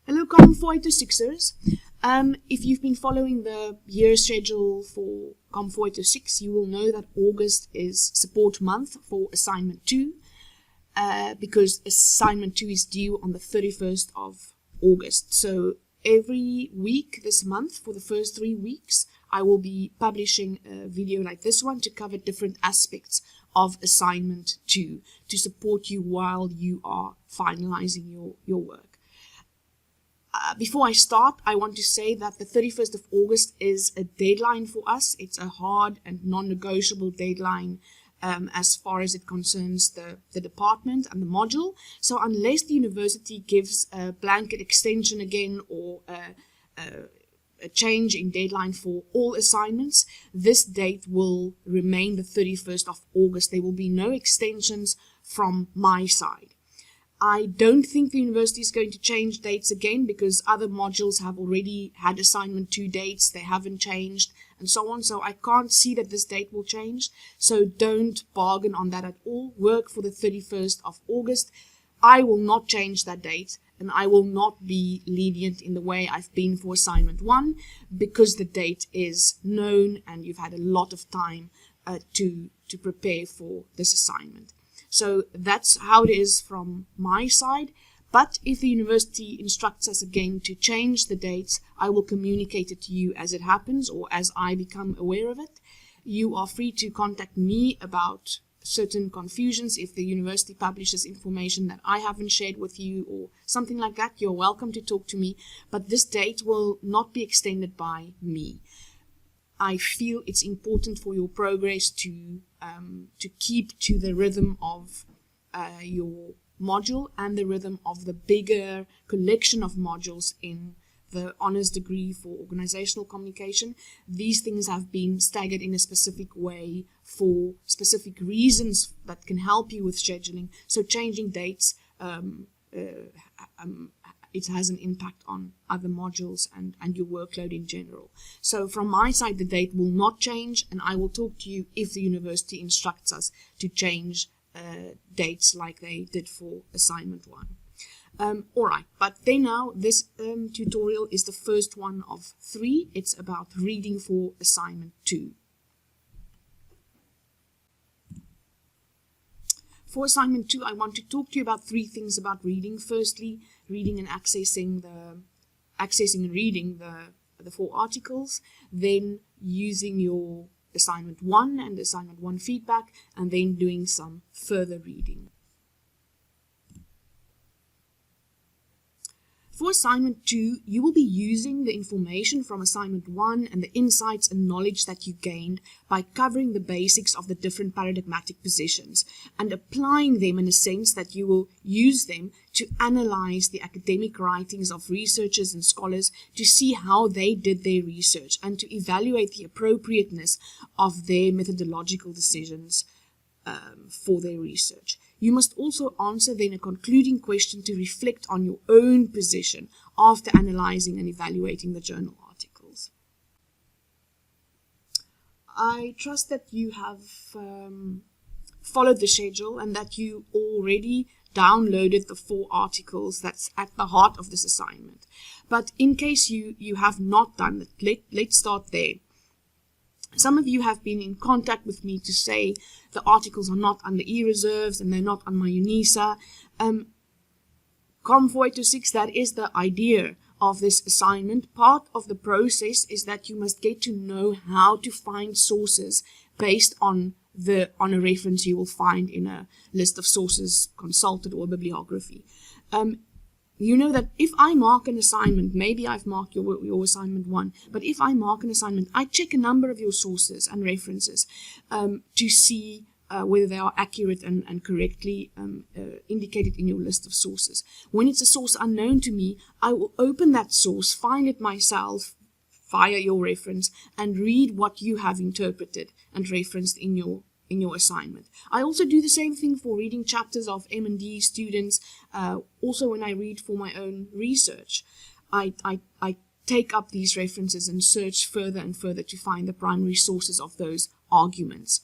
Hello, COM486ers. If you've been following the year schedule for COM486, you will know that August is support month for Assignment 2, because Assignment 2 is due on the 31st of August. So every week this month, for the first 3 weeks, I will be publishing a video like this one to cover different aspects of Assignment 2 to support you while you are finalizing your work. Before I start, I want to say that the 31st of August is a deadline for us. It's a hard and non-negotiable deadline as far as it concerns the department and the module. So unless the university gives a blanket extension again or a change in deadline for all assignments, this date will remain the 31st of August. There will be no extensions from my side. I don't think the university is going to change dates again because other modules have already had Assignment 2 dates. They haven't changed and so on. So I can't see that this date will change. So don't bargain on that at all. Work for the 31st of August. I will not change that date, and I will not be lenient in the way I've been for Assignment 1 because the date is known and you've had a lot of time to prepare for this assignment. So that's how it is from my side. But if the university instructs us again to change the dates, I will communicate it to you as it happens or as I become aware of it. You are free to contact me about certain confusions. If the university publishes information that I haven't shared with you or something like that, you're welcome to talk to me. But this date will not be extended by me. I feel it's important for your progress to keep to the rhythm of your module and the rhythm of the bigger collection of modules in the honors degree for organizational communication. These things have been staggered in a specific way for specific reasons that can help you with scheduling. So changing dates it has an impact on other modules and your workload in general. So from my side, the date will not change, and I will talk to you if the university instructs us to change dates like they did for Assignment 1. Alright, but then now this tutorial is the first one of 3. It's about reading for Assignment 2. For Assignment 2, I want to talk to you about 3 things about reading. Firstly, reading and accessing and reading the 4 articles, then using your Assignment 1 and Assignment 1 feedback, and then doing some further reading. For Assignment 2, you will be using the information from Assignment 1 and the insights and knowledge that you gained by covering the basics of the different paradigmatic positions and applying them in a sense that you will use them to analyze the academic writings of researchers and scholars to see how they did their research and to evaluate the appropriateness of their methodological decisions for their research. You must also answer then a concluding question to reflect on your own position after analyzing and evaluating the journal articles. I trust that you have followed the schedule and that you already downloaded the 4 articles that's at the heart of this assignment. But in case you have not done it, let's start there. Some of you have been in contact with me to say the articles are not under e-reserves and they're not on my UNISA. COM486, that is the idea of this assignment. Part of the process is that you must get to know how to find sources based on a reference you will find in a list of sources consulted or bibliography. You know that if I mark an assignment, maybe I've marked your Assignment 1, but if I mark an assignment, I check a number of your sources and references to see whether they are accurate and correctly indicated in your list of sources. When it's a source unknown to me, I will open that source, find it myself via your reference, and read what you have interpreted and referenced in your assignment. I also do the same thing for reading chapters of M&D students. Also when I read for my own research, I take up these references and search further and further to find the primary sources of those arguments.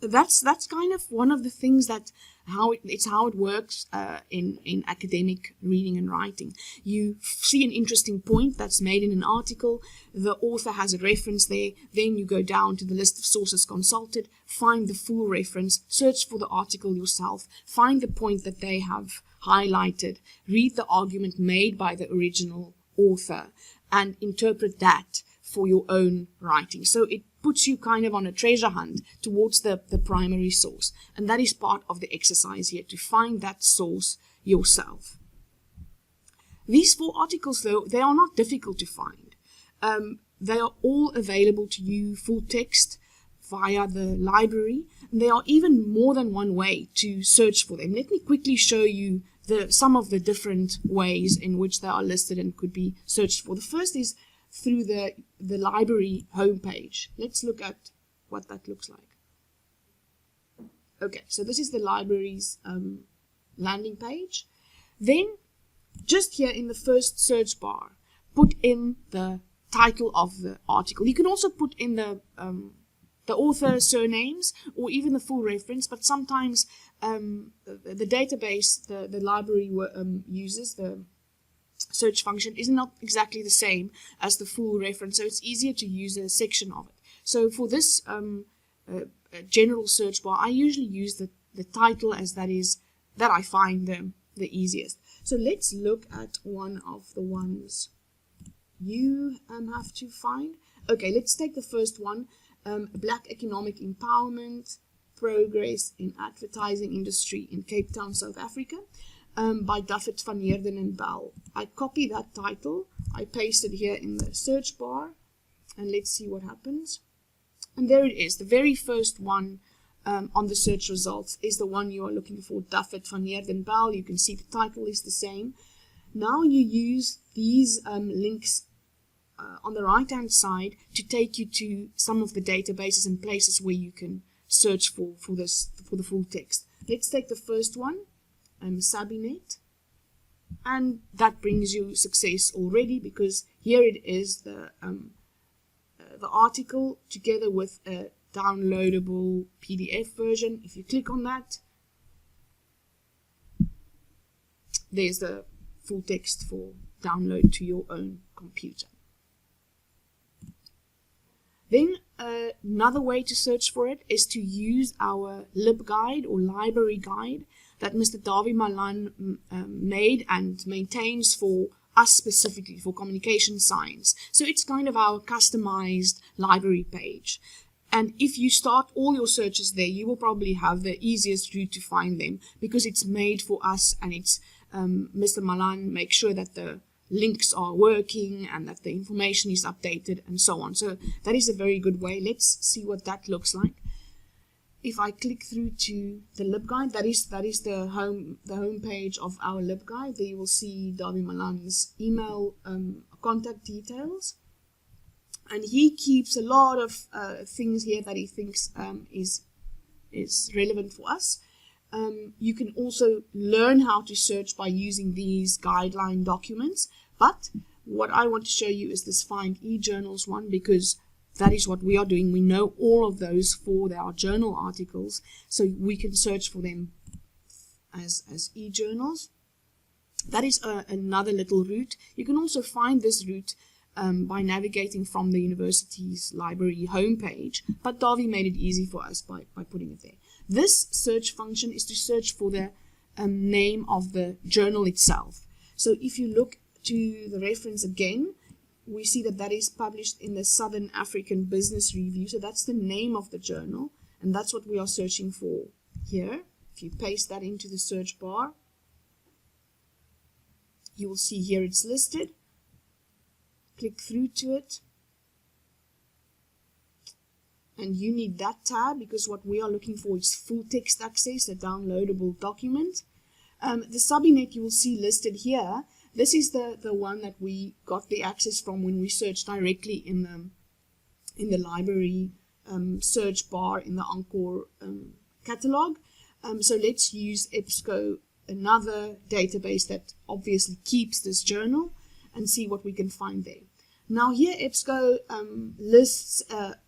that's kind of one of the things that how it works in academic reading and writing. You see an interesting point that's made in an article, the author has a reference there, then you go down to the list of sources consulted, find the full reference, search for the article yourself, find the point that they have highlighted, read the argument made by the original author, and interpret that for your own writing. So it puts you kind of on a treasure hunt towards the primary source. And that is part of the exercise here, to find that source yourself. These 4 articles, though, they are not difficult to find. They are all available to you full text via the library. And there are even more than one way to search for them. Let me quickly show you some of the different ways in which they are listed and could be searched for. The first is through the library homepage. Let's look at what that looks like. Okay, so this is the library's landing page. Then, just here in the first search bar, put in the title of the article. You can also put in the author surnames or even the full reference, but sometimes the database the library uses, the search function, is not exactly the same as the full reference, so it's easier to use a section of it. So for this general search bar, I usually use the title, as that I find the easiest. So let's look at one of the ones you have to find. Okay, let's take the first one, Black Economic Empowerment, Progress in Advertising Industry in Cape Town, South Africa, by David van Heerden and Bell. I copy that title, I paste it here in the search bar, and let's see what happens. And there it is, the very first one on the search results is the one you are looking for, David van Heerden Bell. You can see the title is the same. Now you use these links on the right hand side to take you to some of the databases and places where you can search for the full text. Let's take the first one, Sabinet, and that brings you success already, because here it is, the article together with a downloadable PDF version. If you click on that, there's the full text for download to your own computer. Then another way to search for it is to use our LibGuide or library guide that Mr. Dawie Malan made and maintains for us specifically for communication science. So it's kind of our customized library page. And if you start all your searches there, you will probably have the easiest route to find them, because it's made for us, and it's Mr. Malan makes sure that the links are working and that the information is updated and so on. So that is a very good way. Let's see what that looks like. If I click through to the LibGuide, that is the home page of our LibGuide. There you will see Dawie Malan's email contact details, and he keeps a lot of things here that he thinks is relevant for us. You can also learn how to search by using these guideline documents, but what I want to show you is this Find eJournals one, because that is what we are doing. We know all of those for our journal articles, so we can search for them as eJournals. That is another little route. You can also find this route by navigating from the university's library homepage, but Dawie made it easy for us by putting it there. This search function is to search for the name of the journal itself. So if you look to the reference again, we see that is published in the Southern African Business Review. So that's the name of the journal, and that's what we are searching for here. If you paste that into the search bar, you will see here it's listed. Click through to it, and you need that tab, because what we are looking for is full text access, a downloadable document. The Sabinet you will see listed here, this is the one that we got the access from when we searched directly in the library search bar in the Encore catalog. So let's use EBSCO, another database that obviously keeps this journal, and see what we can find there. Now here EBSCO lists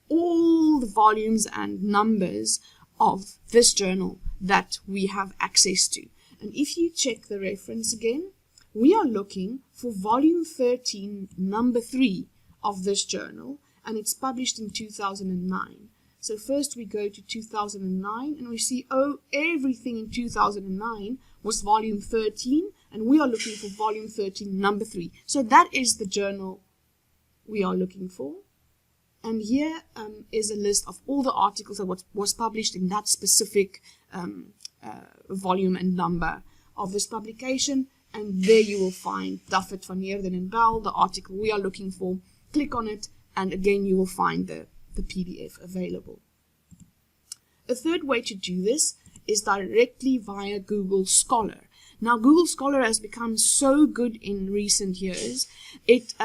all the volumes and numbers of this journal that we have access to. And if you check the reference again, we are looking for volume 13, number 3 of this journal, and it's published in 2009. So first we go to 2009 and we see, oh, everything in 2009 was volume 13, and we are looking for volume 13, number 3. So that is the journal we are looking for. And here is a list of all the articles that was published in that specific volume and number of this publication. And there you will find Duffet, Van Heerden and Bell, the article we are looking for. Click on it, and again you will find the PDF available. A third way to do this is directly via Google Scholar. Now, Google Scholar has become so good in recent years. It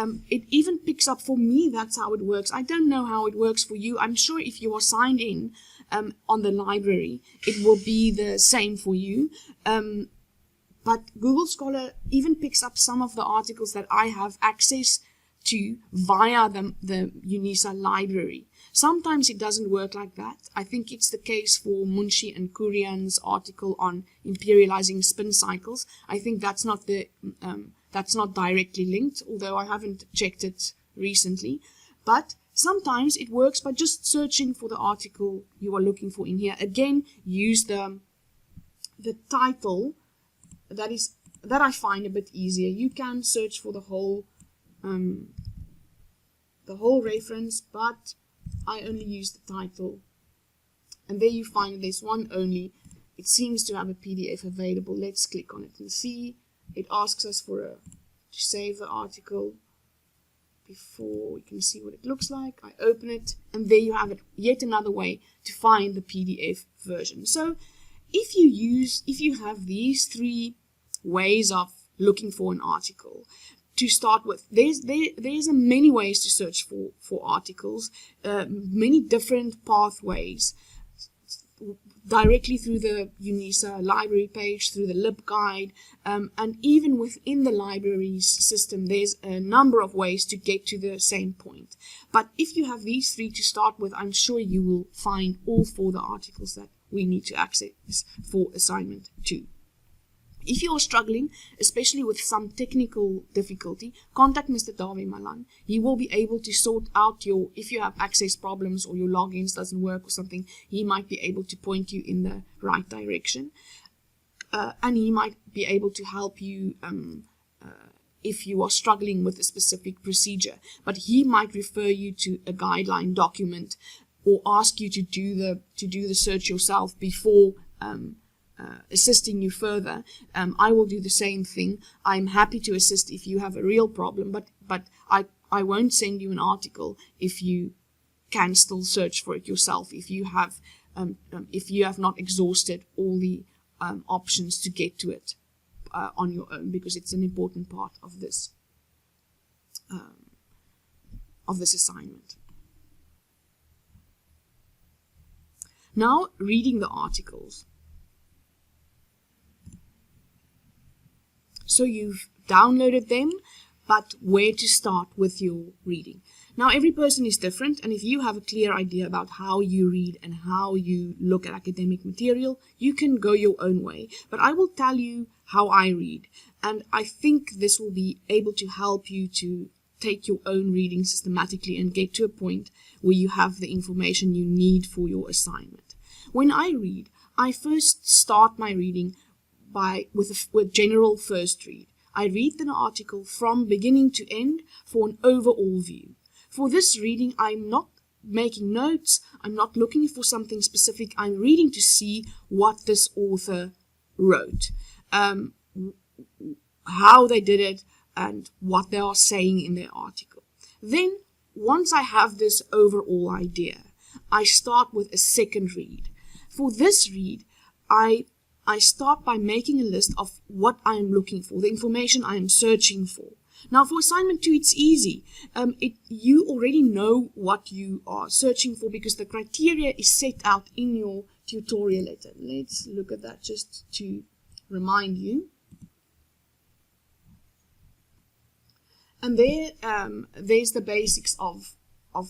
even picks up, for me, that's how it works. I don't know how it works for you. I'm sure if you are signed in on the library, it will be the same for you. But Google Scholar even picks up some of the articles that I have access to via the UNISA library. Sometimes it doesn't work like that. I think it's the case for Munshi and Kurian's article on imperializing spin cycles. I think that's not directly linked, although I haven't checked it recently. But sometimes it works by just searching for the article you are looking for in here. Again, use the title. That I find a bit easier. You can search for the whole reference, but I only use the title. And there you find there's one only. It seems to have a PDF available. Let's click on it and see. It asks us to save the article before we can see what it looks like. I open it, and there you have it. Yet another way to find the PDF version. So if you have these 3 ways of looking for an article to start with, there's many ways to search for articles, many different pathways, directly through the UNISA library page, through the LibGuide, and even within the library's system, there's a number of ways to get to the same point. But if you have these 3 to start with, I'm sure you will find all 4 the articles that we need to access for assignment 2. If you are struggling, especially with some technical difficulty, contact Mr. Dawie Malan. He will be able to sort out if you have access problems or your logins doesn't work or something, he might be able to point you in the right direction. And he might be able to help you if you are struggling with a specific procedure. But he might refer you to a guideline document or ask you to do the search yourself before assisting you further. I will do the same thing. I'm happy to assist if you have a real problem, but I won't send you an article if you can still search for it yourself, if you have not exhausted all the options to get to it on your own, because it's an important part of this assignment. Now, reading the articles. So you've downloaded them, but where to start with your reading? Now, every person is different, and if you have a clear idea about how you read and how you look at academic material, you can go your own way. But I will tell you how I read, and I think this will be able to help you to take your own reading systematically and get to a point where you have the information you need for your assignment. When I read, I first start my reading with general first read. I read an article from beginning to end for an overall view. For this reading, I'm not making notes, I'm not looking for something specific, I'm reading to see what this author wrote, how they did it, and what they are saying in their article. Then, once I have this overall idea, I start with a second read. For this read, I start by making a list of what I am looking for, the information I am searching for. Now, for assignment 2, it's easy. You already know what you are searching for because the criteria is set out in your tutorial letter. Let's look at that just to remind you. And there's the basics of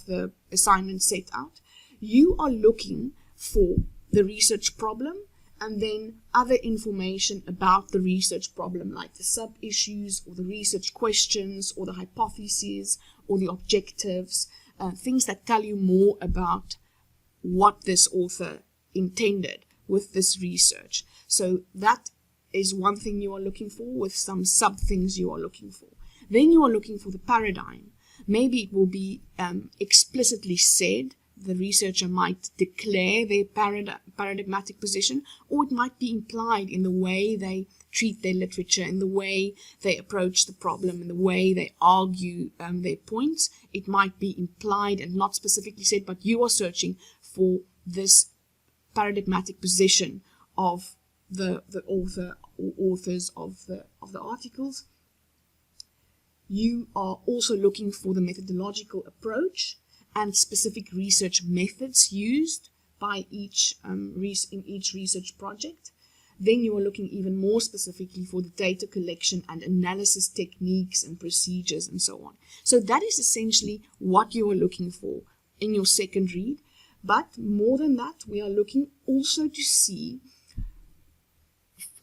the assignment set out. You are looking for the research problem, and then other information about the research problem, like the sub-issues or the research questions or the hypotheses or the objectives, things that tell you more about what this author intended with this research. So that is one thing you are looking for, with some sub-things you are looking for. Then you are looking for the paradigm. Maybe it will be explicitly said. The researcher might declare their paradigmatic position, or it might be implied in the way they treat their literature, in the way they approach the problem, in the way they argue their points. It might be implied and not specifically said, but you are searching for this paradigmatic position of the author or authors of the articles. You are also looking for the methodological approach and specific research methods used by each in each research project. Then you are looking even more specifically for the data collection and analysis techniques and procedures and so on. So that is essentially what you are looking for in your second read. But more than that, we are looking also to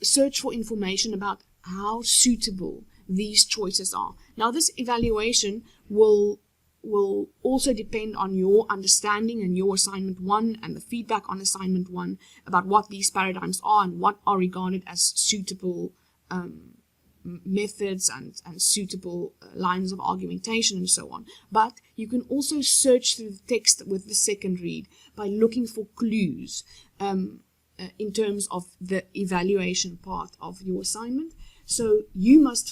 search for information about how suitable these choices are. Now, this evaluation will also depend on your understanding and your assignment 1 and the feedback on assignment 1 about what these paradigms are and what are regarded as suitable methods and suitable lines of argumentation and so on. But you can also search through the text with the second read by looking for clues in terms of the evaluation part of your assignment. So you must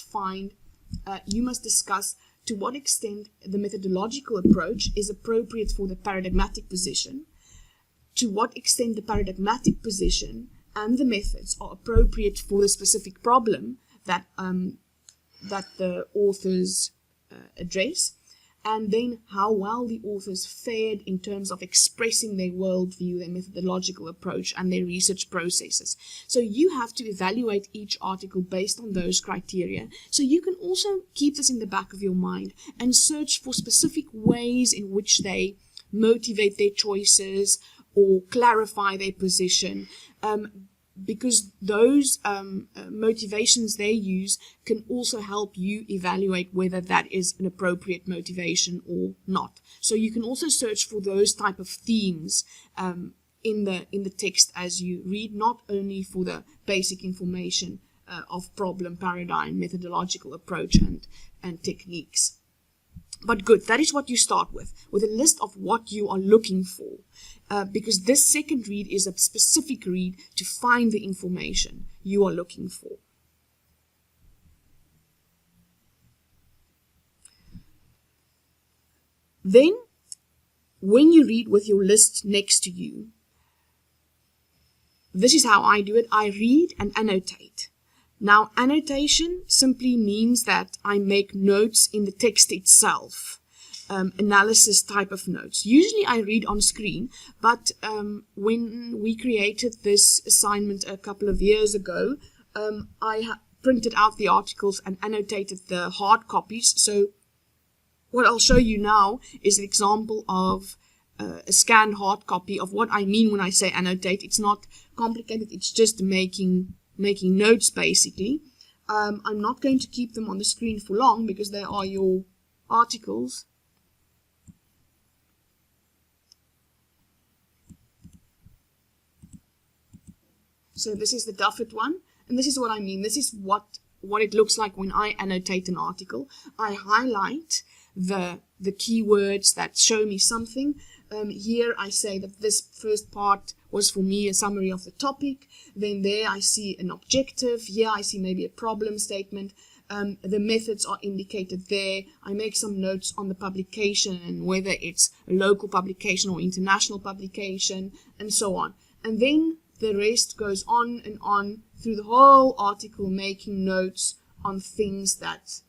discuss to what extent the methodological approach is appropriate for the paradigmatic position, to what extent the paradigmatic position and the methods are appropriate for the specific problem that the authors address, and then how well the authors fared in terms of expressing their worldview, their methodological approach, and their research processes. So you have to evaluate each article based on those criteria. So you can also keep this in the back of your mind and search for specific ways in which they motivate their choices or clarify their position, because those motivations they use can also help you evaluate whether that is an appropriate motivation or not. So you can also search for those type of themes in the text as you read, not only for the basic information of problem, paradigm, methodological approach, and techniques. But good, that is what you start with a list of what you are looking for. Because this second read is a specific read to find the information you are looking for. Then, when you read with your list next to you, this is how I do it. I read and annotate. Now, annotation simply means that I make notes in the text itself, analysis type of notes. Usually I read on screen, but when we created this assignment a couple of years ago, I printed out the articles and annotated the hard copies. So what I'll show you now is an example of a scanned hard copy of what I mean when I say annotate. It's not complicated, it's just making notes basically. I'm not going to keep them on the screen for long because they are your articles. So this is the Duffet one, and this is what I mean. This is what it looks like when I annotate an article. I highlight the keywords that show me something. Here I say that this first part was for me a summary of the topic. Then there I see an objective. Here I see maybe a problem statement. The methods are indicated there. I make some notes on the publication and whether it's a local publication or international publication and so on. And then the rest goes on and on through the whole article, making notes on things that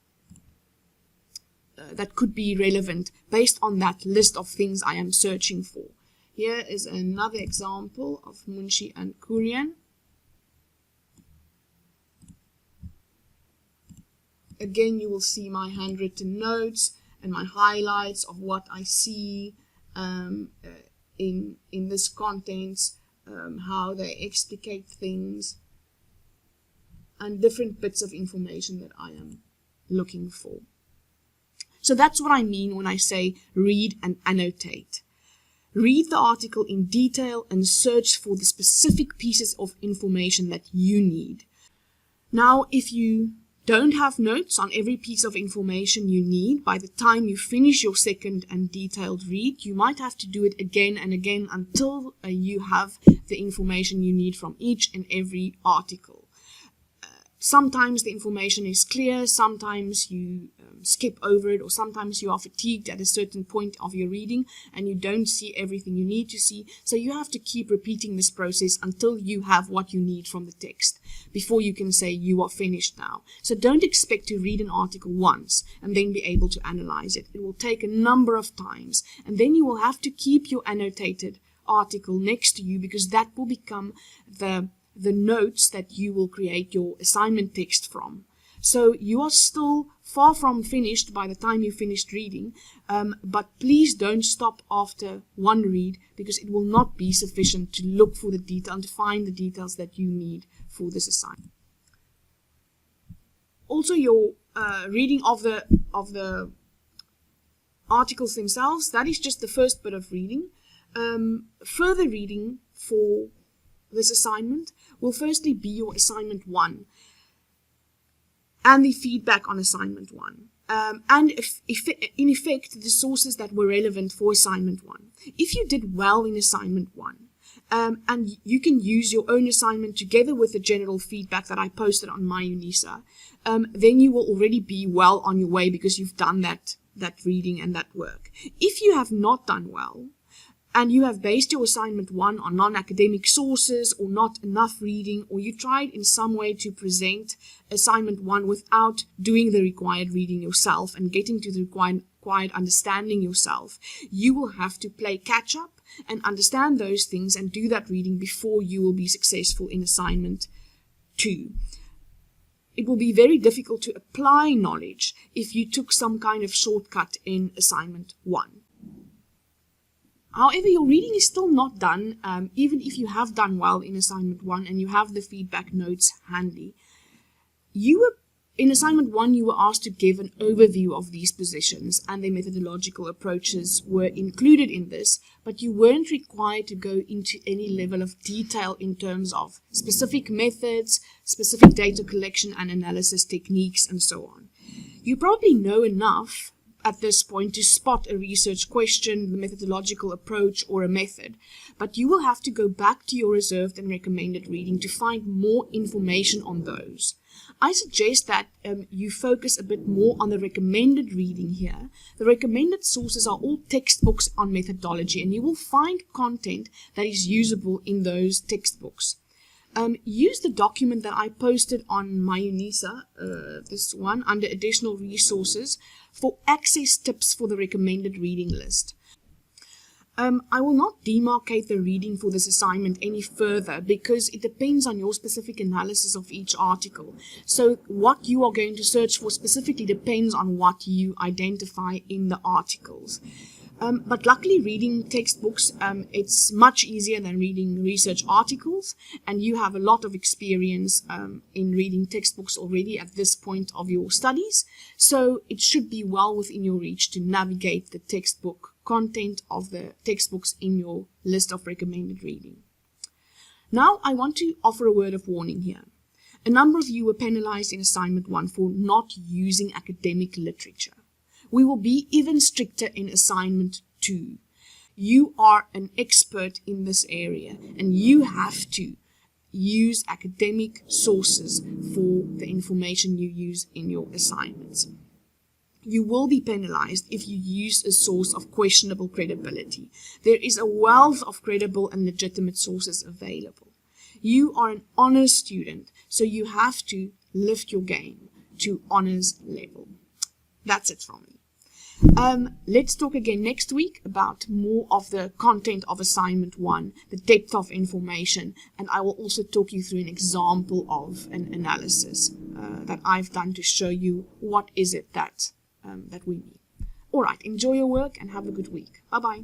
could be relevant based on that list of things I am searching for. Here is another example of Munshi and Kurian. Again, you will see my handwritten notes and my highlights of what I see in this contents how they explicate things, and different bits of information that I am looking for. So that's what I mean when I say read and annotate. Read the article in detail and search for the specific pieces of information that you need. Now, if you don't have notes on every piece of information you need by the time you finish your second and detailed read, you might have to do it again and again until you have the information you need from each and every article. Sometimes the information is clear, sometimes you skip over it, or sometimes you are fatigued at a certain point of your reading and you don't see everything you need to see. So you have to keep repeating this process until you have what you need from the text before you can say you are finished now. So don't expect to read an article once and then be able to analyze it. It will take a number of times, and then you will have to keep your annotated article next to you, because that will become the notes that you will create your assignment text from. So you are still far from finished by the time you finished reading, but please don't stop after one read, because it will not be sufficient to look for the detail and to find the details that you need for this assignment. Also, your reading of the articles themselves, that is just the first bit of reading. Further reading for this assignment will firstly be your assignment 1 and the feedback on assignment 1, and in effect the sources that were relevant for assignment 1. If you did well in assignment 1, and you can use your own assignment together with the general feedback that I posted on my UNISA, then you will already be well on your way, because you've done that reading and that work. If you have not done well, and you have based your assignment 1 on non-academic sources, or not enough reading, or you tried in some way to present assignment 1 without doing the required reading yourself and getting to the required understanding yourself, you will have to play catch up and understand those things and do that reading before you will be successful in assignment 2. It will be very difficult to apply knowledge if you took some kind of shortcut in assignment 1. However, your reading is still not done, even if you have done well in assignment 1 and you have the feedback notes handy. In assignment 1, you were asked to give an overview of these positions, and their methodological approaches were included in this, but you weren't required to go into any level of detail in terms of specific methods, specific data collection and analysis techniques, and so on. You probably know enough at this point to spot a research question, the methodological approach, or a method, but you will have to go back to your reserved and recommended reading to find more information on those. I suggest that you focus a bit more on the recommended reading here. The recommended sources are all textbooks on methodology, and you will find content that is usable in those textbooks. Use the document that I posted on my UNISA, this one, under additional resources, for access tips for the recommended reading list. I will not demarcate the reading for this assignment any further, because it depends on your specific analysis of each article. So what you are going to search for specifically depends on what you identify in the articles. But luckily, reading textbooks, it's much easier than reading research articles, and you have a lot of experience in reading textbooks already at this point of your studies, so it should be well within your reach to navigate the textbook content of the textbooks in your list of recommended reading. Now, I want to offer a word of warning here. A number of you were penalized in assignment 1 for not using academic literature. We will be even stricter in assignment 2. You are an expert in this area, and you have to use academic sources for the information you use in your assignments. You will be penalized if you use a source of questionable credibility. There is a wealth of credible and legitimate sources available. You are an honors student, so you have to lift your game to honors level. That's it from me. Let's talk again next week about more of the content of assignment 1, the depth of information, and I will also talk you through an example of an analysis that I've done to show you what is it that we need. All right, enjoy your work and have a good week. Bye-bye.